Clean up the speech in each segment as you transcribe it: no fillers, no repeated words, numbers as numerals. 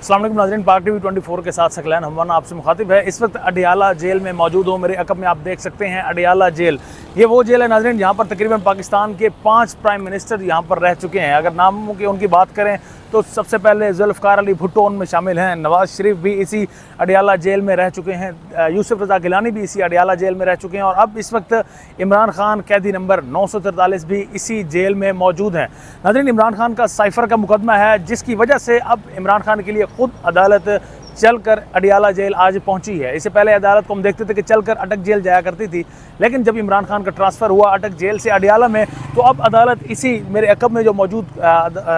अस्सलाम वालेकुम नाज़रीन, पाक टीवी 24 के साथ सकलैन हमवाना आपसे मुखातिब है। इस वक्त अडियाला जेल में मौजूद हूँ। मेरे अकब में आप देख सकते हैं अडियाला जेल। ये वो जेल है नाज़रीन जहाँ पर तकरीबन पाकिस्तान के 5 प्राइम मिनिस्टर यहाँ पर रह चुके हैं। अगर नामों की उनकी बात करें तो सबसे पहले जुल्फ़िकार अली भुट्टो उनमें शामिल हैं। नवाज़ शरीफ भी इसी अडियाला जेल में रह चुके हैं। यूसुफ रज़ा गिलानी भी इसी अडियाला जेल में रह चुके हैं। और अब इस वक्त इमरान खान कैदी नंबर 943 भी इसी जेल में मौजूद हैं। नाज़रीन, इमरान खान का साइफ़र का मुकदमा है जिसकी वजह से अब इमरान खान के लिए खुद अदालत चलकर अडियाला जेल आज पहुंची है। इससे पहले अदालत को हम देखते थे कि चलकर अटक जेल जाया करती थी, लेकिन जब इमरान खान का ट्रांसफ़र हुआ अटक जेल से अडियाला में, तो अब अदालत इसी मेरे अकब में जो मौजूद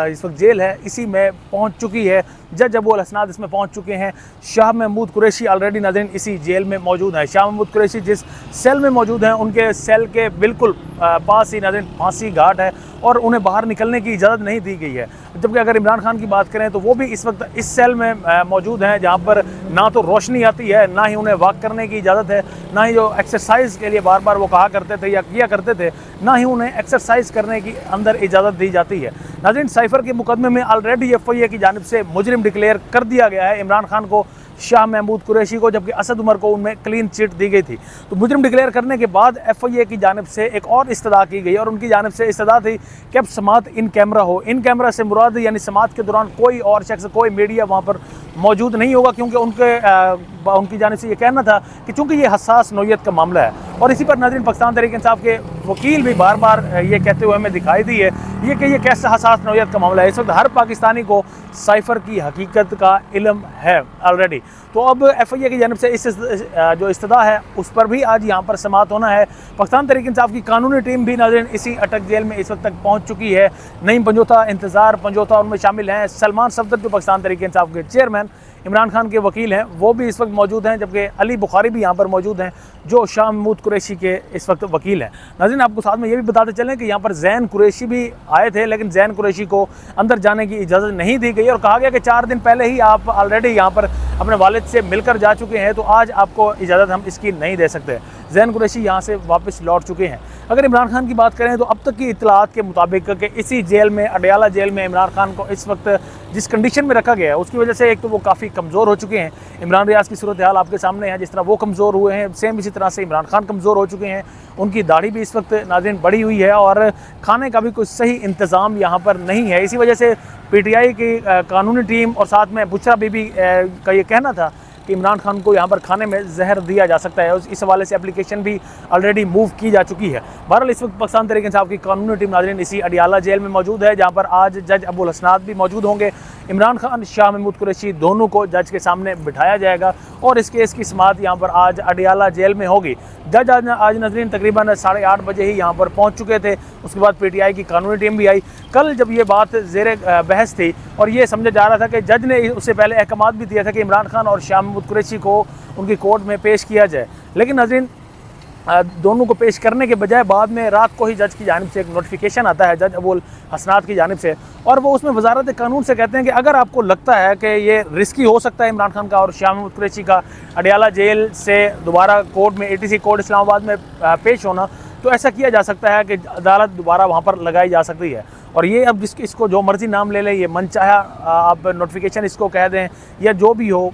इस वक्त जेल है इसी में पहुंच चुकी है। जज अबुल हसनाद इसमें पहुंच चुके हैं। शाह महमूद कुरैशी ऑलरेडी नाज़रीन इसी जेल में मौजूद हैं। शाह महमूद कुरैशी जिस सेल में मौजूद हैं उनके सेल के बिल्कुल पास ही नाज़रीन फांसी घाट है और उन्हें बाहर निकलने की इजाज़त नहीं दी गई है। जबकि अगर इमरान खान की बात करें तो वो भी इस वक्त इस सेल में मौजूद हैं जहाँ पर ना तो रोशनी आती है, ना ही उन्हें वॉक करने की इजाज़त है, ना ही जो एक्सरसाइज के लिए बार बार वो कहा करते थे या किया करते थे, ना ही उन्हें एक्सरसाइज करने की अंदर इजाज़त दी जाती है। नाज़रीन, साइफ़र के मुकदमे में ऑलरेडी FIA की जानिब से मुजरिम डिक्लेयर कर दिया गया है इमरान खान को, शाह महमूद कुरैशी को, जबकि असद उमर को उनमें क्लीन चिट दी गई थी। तो मुजरिम डिक्लेयर करने के बाद FIA की जानिब से एक और इस्तदा की गई और उनकी जानिब से इस्तदा थी कि अब समात इन कैमरा हो। इन कैमरा से मुराद यानी समात के दौरान कोई और शख्स, कोई मीडिया वहाँ पर मौजूद नहीं होगा, क्योंकि उनकी जानिब से ये कहना था कि चूँकि ये हसास नौयत का मामला है। और इसी पर नाज़रीन पाकिस्तान तहरीक इंसाफ के वकील भी बार बार ये कहते हुए हमें दिखाई दी है ये कैसा हसास नौयत का मामला है। इस वक्त हर पाकिस्तानी को साइफ़र की हकीकत का इल्म है ऑलरेडी। तो अब FIA की जानिब से इस जो इस्तदा है उस पर भी आज यहाँ पर समात होना है। पाकिस्तान तहरीक इंसाफ की कानूनी टीम भी नाज़रीन इसी अटक जेल में इस वक्त तक पहुँच चुकी है। नईम पंजोता, इंतज़ार पंजोता उनमें शामिल हैं। सलमान सफदर जो पाकिस्तान तहरीक इंसाफ के चेयरमैन, इमरान खान के वकील हैं, वो भी इस वक्त मौजूद हैं। जबकि अली बुखारी भी यहाँ पर मौजूद हैं जो शाह महमूद कुरैशी के इस वक्त वकील हैं। नाज़रीन, आपको साथ में ये भी बताते चलें कि यहाँ पर ज़ैन कुरैशी भी आए थे, लेकिन ज़ैन कुरैशी को अंदर जाने की इजाज़त नहीं दी गई और कहा गया कि 4 दिन पहले ही आप ऑलरेडी यहाँ पर अपने वालिद से मिलकर जा चुके हैं, तो आज आपको इजाज़त हम इसकी नहीं दे सकते। ज़ैन कुरैशी यहाँ से वापस लौट चुके हैं। अगर इमरान खान की बात करें तो अब तक की इत्तलात के मुताबिक कि इसी जेल में, अडियाला जेल में इमरान खान को इस वक्त जिस कंडीशन में रखा गया है उसकी वजह से एक तो वो काफ़ी कमज़ोर हो चुके हैं। इमरान रियाज की सूरत हाल आपके सामने है, जिस तरह वो कमज़ोर हुए हैं सेम इसी तरह से इमरान खान कमज़ोर हो चुके हैं। उनकी दाढ़ी भी इस वक्त नाज़रीन बढ़ी हुई है और खाने का भी कोई सही इंतज़ाम यहाँ पर नहीं है। इसी वजह से PTI की कानूनी टीम और साथ में बुशरा बीबी का ये कहना था कि इमरान खान को यहाँ पर खाने में जहर दिया जा सकता है। इस हवाले से एप्लीकेशन भी ऑलरेडी मूव की जा चुकी है। बहरहाल इस वक्त पाकिस्तान तहरीक इंसाफ की कानूनी टीम नाज़रीन इसी अडियाला जेल में मौजूद है, जहाँ पर आज जज अबुल हसनाद भी मौजूद होंगे। इमरान खान, शाह महमूद कुरैशी दोनों को जज के सामने बिठाया जाएगा और इस केस की समाअत यहाँ पर आज अडियाला जेल में होगी। जज आज नाज़रीन तकरीबन 8:30 बजे ही यहाँ पर पहुँच चुके थे। उसके बाद PTI की कानूनी टीम भी आई। कल जब ये बात ज़ेरे बहस थी और ये समझा जा रहा था कि जज ने उससे पहले अहकामात भी दिया था कि इमरान खान और शाह महमूद कुरैशी को उनकी कोर्ट में पेश किया जाए, लेकिन नाज़रीन दोनों को पेश करने के बजाय बाद में रात को ही जज की जानिब से एक नोटिफिकेशन आता है जज अबुल हसनाद की जानिब से, और वो उसमें वजारत कानून से कहते हैं कि अगर आपको लगता है कि ये रिस्की हो सकता है इमरान खान का और शाह महमूद कुरैशी का अडियाला जेल से दोबारा कोर्ट में ATC कोर्ट इस्लामाबाद में पेश होना, तो ऐसा किया जा सकता है कि अदालत दोबारा वहाँ पर लगाई जा सकती है। और ये अब इसको जो मर्ज़ी नाम ले लें, ये मनचाहा आप नोटिफिकेशन इसको कह दें या जो भी हो,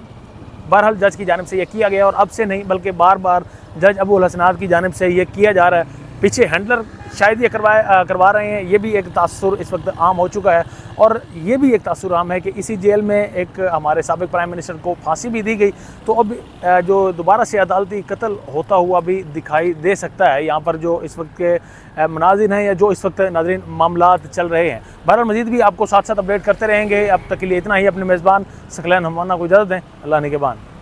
बहरहाल जज की जानिब से ये किया गया और अब से नहीं बल्कि बार बार जज अबुल हसनाद की जानिब से ये किया जा रहा है। पीछे हैंडलर शायद ये करवा रहे हैं, ये भी एक तासुर इस वक्त आम हो चुका है। और ये भी एक तासुर आम है कि इसी जेल में एक हमारे साबिक प्राइम मिनिस्टर को फांसी भी दी गई, तो अब जो दोबारा से अदालती कत्ल होता हुआ भी दिखाई दे सकता है यहाँ पर जो इस वक्त के मनाजिर हैं या जो इस वक्त नाज़रीन मामलात चल रहे हैं। बहरहाल मज़ीद भी आपको साथ साथ अपडेट करते रहेंगे। अब तक के लिए इतना ही। अपने मेज़बान सकलैन हमवाना को इजाज़त दें। अल्लाह निगहबान।